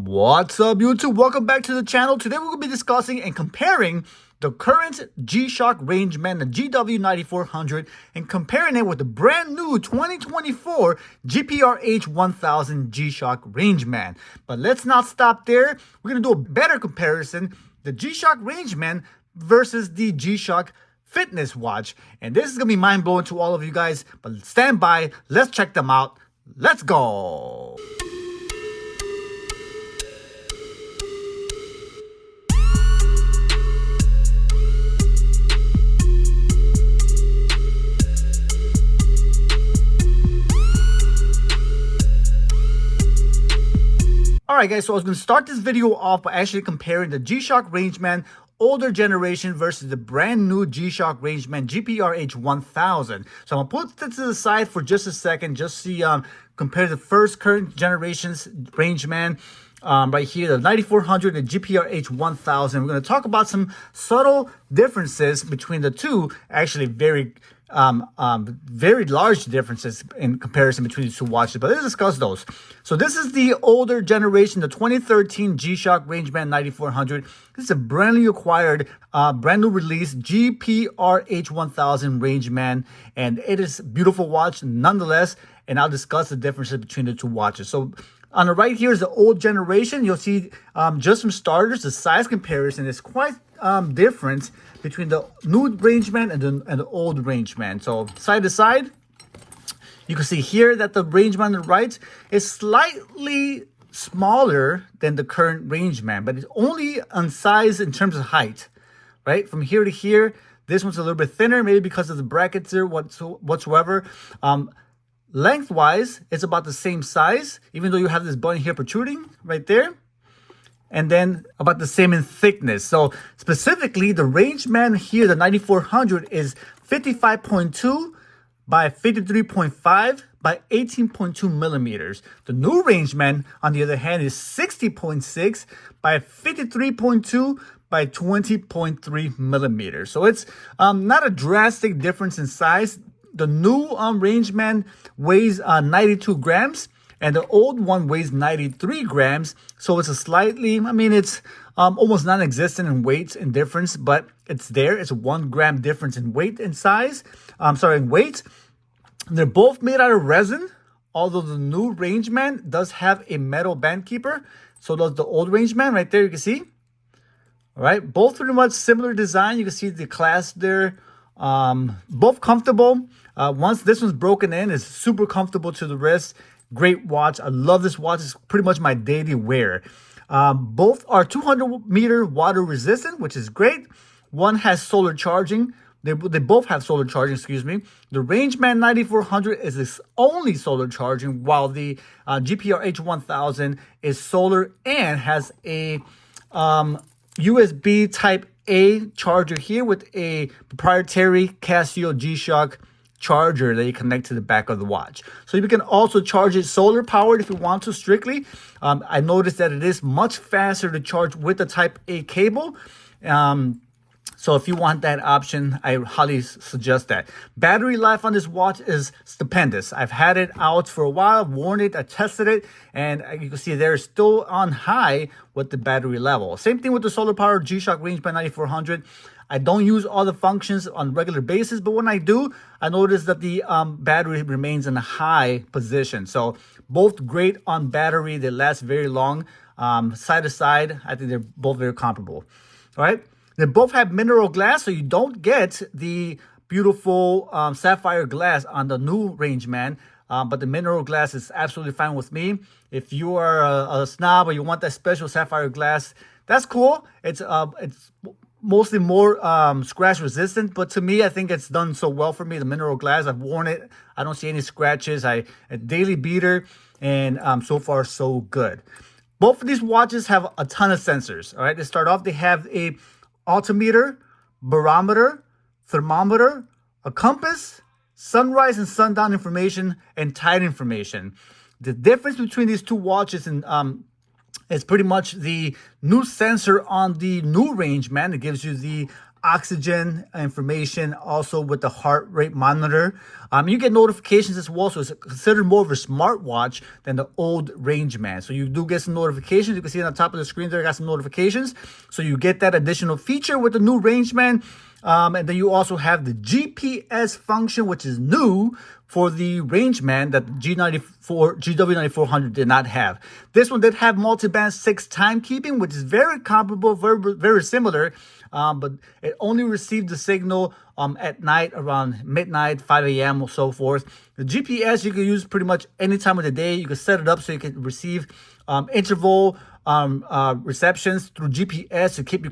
What's up, YouTube? Welcome back to the channel. Today we're going to be discussing and comparing the current G-Shock Rangeman, the GW9400, and comparing it with the brand new 2024 GPRH1000 G-Shock Rangeman. But let's not stop there. We're going to do a better comparison, the G-Shock Rangeman versus the G-Shock Fitness watch. And this is going to be mind-blowing to all of you guys, but stand by. Let's check them out. Let's go. Alright guys, so I was going to start this video off by actually comparing the G-Shock Rangeman older generation versus the brand new G-Shock Rangeman GPRH1000. So I'm going to put this to the side for just a second, just see compare the first current generation's Rangeman right here, the 9400 and GPRH1000. We're going to talk about some subtle differences between the two, actually very large differences in comparison between the two watches, but let's discuss those. So this is the older generation, the 2013 G-Shock Rangeman 9400. This is a brand new acquired, brand new release GPRH1000 Rangeman, and it is a beautiful watch nonetheless, and I'll discuss the differences between the two watches. So on the right here is the old generation. You'll see just some starters. The size comparison is quite different between the new Rangeman and the old Rangeman. So side to side, you can see here that the Rangeman on the right is slightly smaller than the current Rangeman, but it's only on size in terms of height, right? From here to here, this one's a little bit thinner, maybe because of the brackets there whatsoever. Lengthwise, it's about the same size, even though you have this button here protruding right there. And then about the same in thickness. So specifically, the Rangeman here, the 9400, is 55.2 by 53.5 by 18.2 millimeters. The new Rangeman, on the other hand, is 60.6 by 53.2 by 20.3 millimeters. So it's not a drastic difference in size. The new Rangeman weighs 92 grams. And the old one weighs 93 grams. So it's a slightly, it's almost non-existent in weight and difference, but it's there. It's a 1 gram difference in weight and size. In weight. They're both made out of resin, although the new Rangeman does have a metal band keeper. So does the old Rangeman right there, you can see. All right, both pretty much similar design. You can see the clasp there. Both comfortable. Once this one's broken in, it's super comfortable to the wrist. Great watch. I love this watch. It's pretty much my daily wear. Both are 200-meter water resistant, which is great. One has solar charging. They both have solar charging, excuse me. The Rangeman 9400 is its only solar charging, while the GPRH1000 is solar and has a USB Type A charger here with a proprietary Casio G-Shock charger that you connect to the back of the watch. So you can also charge it solar powered if you want to strictly. I noticed that it is much faster to charge with the Type A cable. So if you want that option, I highly suggest that. Battery life on this watch is stupendous. I've had it out for a while, worn it, I tested it, and you can see they're still on high with the battery level. Same thing with the solar powered G-Shock Rangeman 9400. I don't use all the functions on a regular basis, but when I do, I notice that the battery remains in a high position. So both great on battery. They last very long. Side to side, I think they're both very comparable. All right. They both have mineral glass, so you don't get the beautiful sapphire glass on the new Rangeman. But the mineral glass is absolutely fine with me. If you are a snob or you want that special sapphire glass, that's cool. It's mostly more scratch resistant, but to me, I think it's done so well for me. The mineral glass, I've worn it. I don't see any scratches. A daily beater, and so far so good. Both of these watches have a ton of sensors. All right, to start off, they have a altimeter, barometer, thermometer, a compass, sunrise and sundown information, and tide information. The difference between these two watches is pretty much the new sensor on the new Rangeman. It gives you the oxygen information, also with the heart rate monitor. You get notifications as well, so it's considered more of a smartwatch than the old Rangeman. So you do get some notifications. You can see on the top of the screen there, got some notifications. So you get that additional feature with the new Rangeman. And then you also have the GPS function, which is new for the Rangeman that the GW9400 did not have. This one did have multi-band 6 timekeeping, which is very comparable, very similar, but it only received the signal at night around midnight, 5 a.m. or so forth. The GPS you can use pretty much any time of the day. You can set it up so you can receive interval receptions through GPS to keep your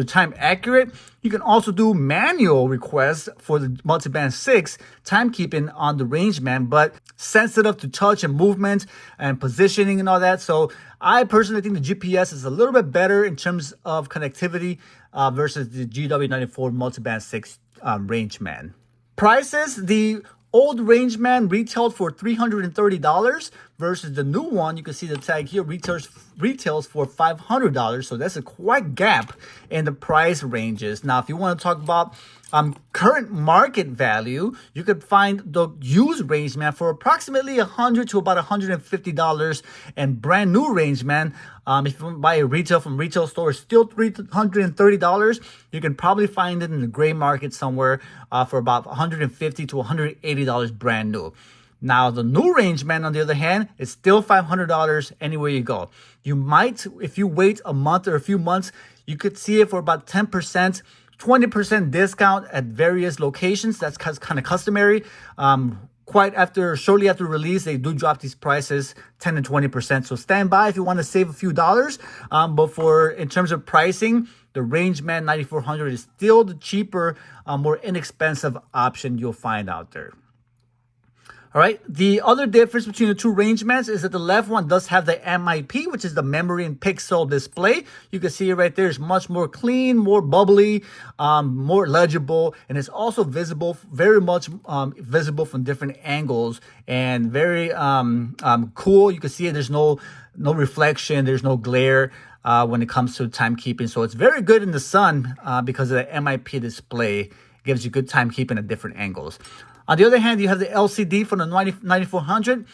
time accurate. You can also do manual requests for the multiband 6 timekeeping on the Rangeman, but sensitive to touch and movement and positioning and all that. So I personally think the GPS is a little bit better in terms of connectivity versus the GW94 multiband 6 Rangeman. Prices: the old Rangeman retailed for $330 versus the new one, you can see the tag here, retails for $500. So that's a quite gap in the price ranges. Now, if you want to talk about current market value, you could find the used Rangeman for approximately $100 to about $150, and brand new Rangeman, if you buy a retail from retail store, still $330. You can probably find it in the gray market somewhere for about $150 to $180 brand new. Now, the new Rangeman, on the other hand, is still $500 anywhere you go. You might, if you wait a month or a few months, you could see it for about 10%, 20% discount at various locations. That's kind of customary. Shortly after release, they do drop these prices 10 to 20%. So stand by if you want to save a few dollars. But in terms of pricing, the Rangeman 9400 is still the cheaper, more inexpensive option you'll find out there. All right. The other difference between the two Rangemans is that the left one does have the MIP, which is the memory and pixel display. You can see it right there. It's much more clean, more bubbly, more legible, and it's also visible, very much visible from different angles, and very cool. You can see it. There's no reflection. There's no glare when it comes to timekeeping. So it's very good in the sun because of the MIP display. It gives you good timekeeping at different angles. On the other hand, you have the LCD from the 9400.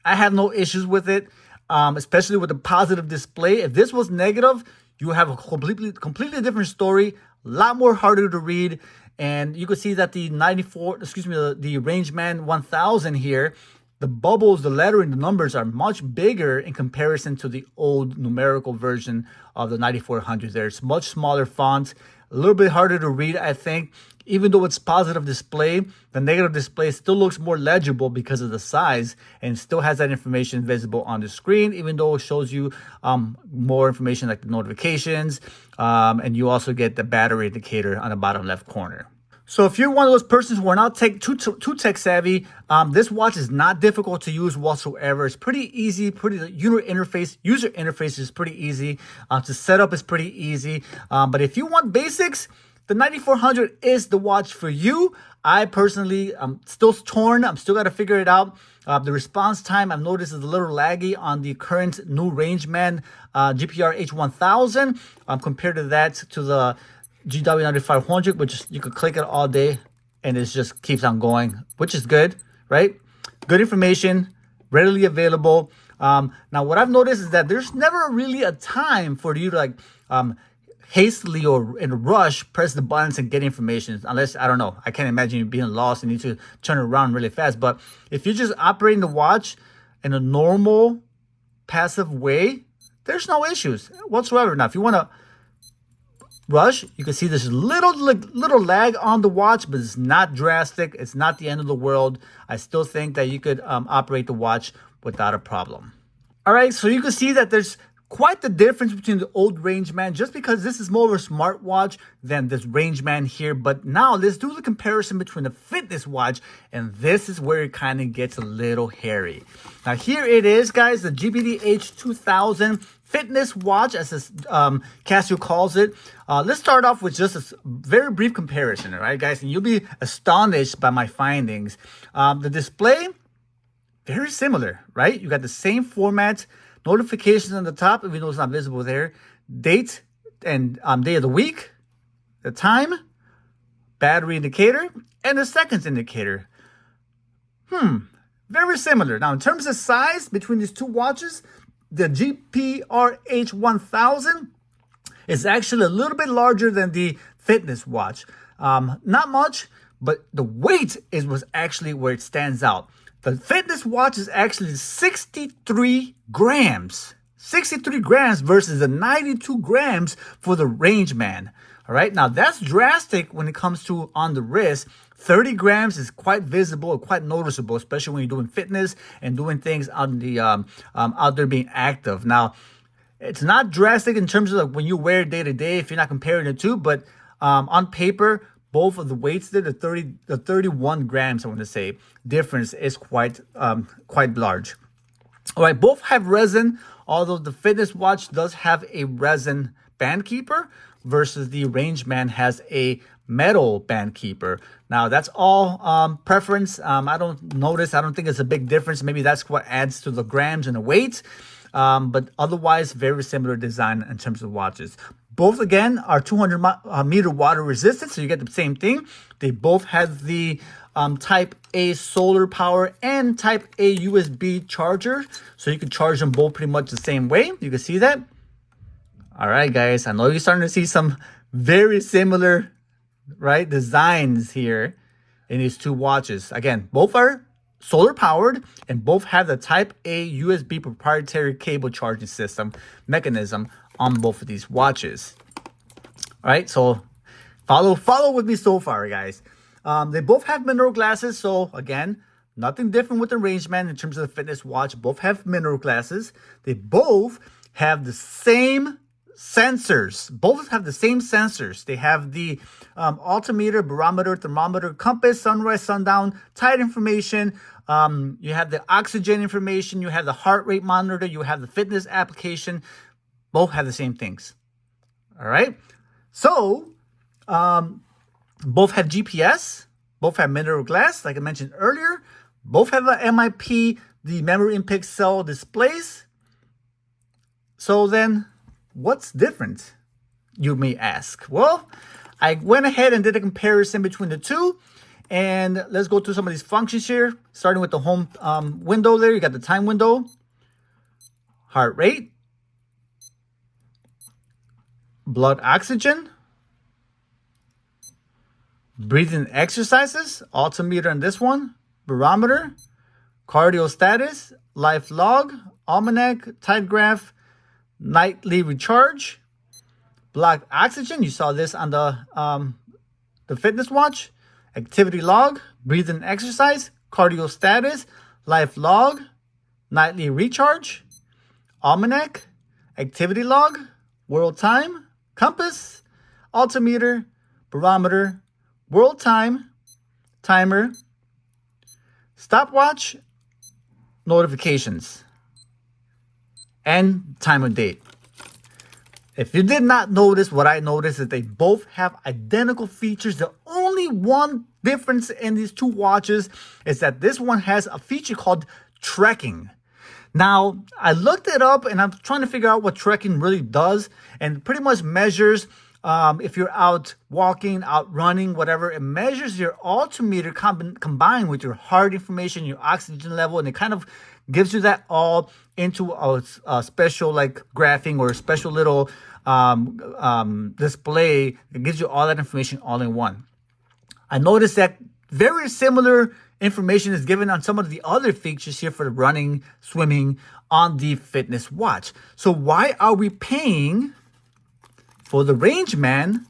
I have no issues with it, especially with the positive display. If this was negative, you have a completely different story, a lot more harder to read. And you can see that the Rangeman 1000 here, the bubbles, the lettering, the numbers are much bigger in comparison to the old numerical version of the 9400. There's much smaller font, a little bit harder to read, I think. Even though it's positive display, the negative display still looks more legible because of the size and still has that information visible on the screen, even though it shows you more information like the notifications, and you also get the battery indicator on the bottom left corner. So if you're one of those persons who are not too tech savvy, this watch is not difficult to use whatsoever. It's pretty easy. User interface is pretty easy. To set up is pretty easy. But if you want basics, the 9400 is the watch for you. I personally, I'm still torn. I'm still got to figure it out. The response time I've noticed is a little laggy on the current new Rangeman GPRH1000 compared to the GW9400, which you could click it all day and it just keeps on going, which is good, right? Good information, readily available. Now, what I've noticed is that there's never really a time for you to hastily or in a rush press the buttons and get information, unless, I don't know, I can't imagine you being lost and need to turn it around really fast. But if you're just operating the watch in a normal, passive way, there's no issues whatsoever. Now, if you want to rush, you can see there's little lag on the watch, but it's not drastic. It's not the end of the world. I still think that you could operate the watch without a problem. All right, so you can see that there's quite the difference between the old Rangeman, just because this is more of a smartwatch than this Rangeman here. But now let's do the comparison between the fitness watch, and this is where it kind of gets a little hairy. Now here it is, guys, the GBDH2000 Fitness watch, as Casio calls it. Let's start off with just a very brief comparison, all right, guys? And you'll be astonished by my findings. The display, very similar, right? You got the same format. Notifications on the top, even though it's not visible there. Date and day of the week, the time, battery indicator and the seconds indicator. Very similar. Now, in terms of size between these two watches, the GPRH1000 is actually a little bit larger than the fitness watch. Not much, but the weight was actually where it stands out. The fitness watch is actually 63 grams. 63 grams versus the 92 grams for the Rangeman. All right, now that's drastic when it comes to on the wrist. 30 grams is quite visible, quite noticeable, especially when you're doing fitness and doing things on the out there being active. Now, it's not drastic in terms of like when you wear it day to day if you're not comparing the two, but on paper, both of the weights there, the 31 grams, I want to say, difference is quite large. All right, both have resin, although the fitness watch does have a resin band keeper versus the Rangeman has a metal band keeper. Now, that's all preference. I don't think it's a big difference. Maybe that's what adds to the grams and the weight. But otherwise, very similar design in terms of watches. Both, again, are 200 meter water resistant, so you get the same thing. They both have the Type A solar power and Type A USB charger, so you can charge them both pretty much the same way. You can see that. All right, guys, I know you're starting to see some very similar, right, designs here in these two watches. Again, both are solar powered and both have the Type A USB proprietary cable charging system mechanism on both of these watches. All right, so follow with me so far, guys. They both have mineral glasses, so again, nothing different with the Rangeman in terms of the fitness watch. Both have mineral glasses. They both have the same sensors. Both have the same sensors. They have the altimeter, barometer, thermometer, compass, sunrise, sundown, tide information. You have the oxygen information. You have the heart rate monitor. You have the fitness application. Both have the same things. All right. So, both have GPS. Both have mineral glass, like I mentioned earlier. Both have a MIP, the memory in pixel displays. So then, what's different, you may ask? Well, I went ahead and did a comparison between the two. And let's go through some of these functions here. Starting with the home window there. You got the time window, heart rate, blood oxygen, breathing exercises, altimeter on this one, barometer, cardio status, life log, almanac, tide graph, nightly recharge, blood oxygen. You saw this on the fitness watch, activity log, breathing exercise, cardio status, life log, nightly recharge, almanac, activity log, world time, compass, altimeter, barometer, world time, timer, stopwatch, notifications, and time of date. If you did not notice, what I noticed is they both have identical features. The only one difference in these two watches is that this one has a feature called trekking. Now, I looked it up and I'm trying to figure out what trekking really does, and pretty much measures if you're out walking, out running, whatever. It measures your altimeter combined with your heart information, your oxygen level, and it kind of gives you that all into a special like graphing or a special little display. It gives you all that information all in one. I noticed that very similar information is given on some of the other features here for the running, swimming on the fitness watch. So why are we paying for the Rangeman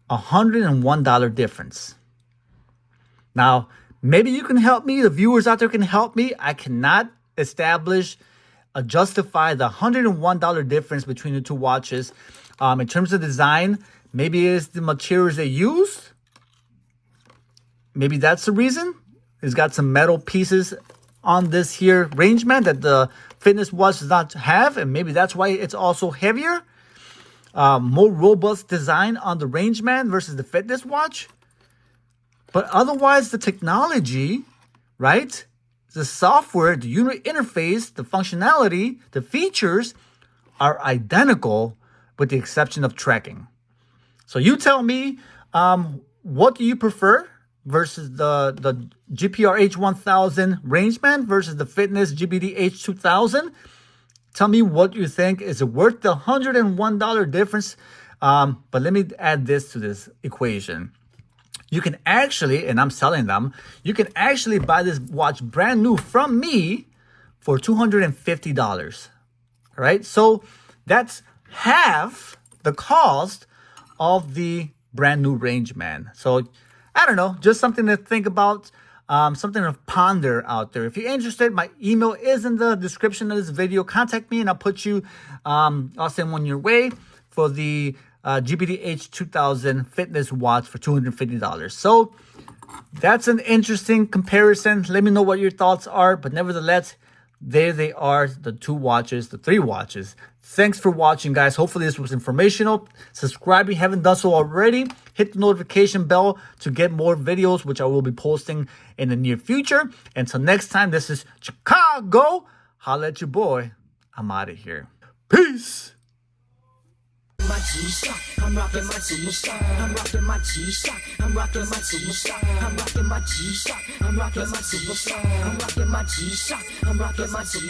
$101 difference? Now, maybe you can help me. The viewers out there can help me. I cannot justify the $101 difference between the two watches. In terms of design, maybe it's the materials they use. Maybe that's the reason. It's got some metal pieces on this here Rangeman that the fitness watch does not have, and maybe that's why it's also heavier. More robust design on the Rangeman versus the fitness watch. But otherwise, the technology, right? The software, the user interface, the functionality, the features are identical with the exception of tracking. So you tell me, What do you prefer versus the GPRH1000 Rangeman versus the Fitness GBDH2000? Tell me what you think. Is it worth the $101 difference? But let me add this to this equation. You can actually, and I'm selling them, you can actually buy this watch brand new from me for $250. All right, so that's half the cost of the brand new Rangeman. So I don't know, just something to think about, something to ponder out there. If you're interested, my email is in the description of this video. Contact me and I'll put you, I'll send one your way for the GBDH2000 Fitness watch for $250. So that's an interesting comparison. Let me know what your thoughts are, but nevertheless, there they are, the two watches, the three watches. Thanks for watching, guys. Hopefully this was informational. Subscribe if you haven't done so already. Hit the notification bell to get more videos, which I will be posting in the near future. Until next time, this is Chicago. Holla at your boy. I'm out of here. Peace. My G-Shock, I'm rocking my G-Shock, I'm rocking my G-Shock, I'm rocking my G-Shock, I'm rocking my G-Shock, I'm rocking my G-Shock, I'm rocking my G-Shock, I'm rocking my G-Shock.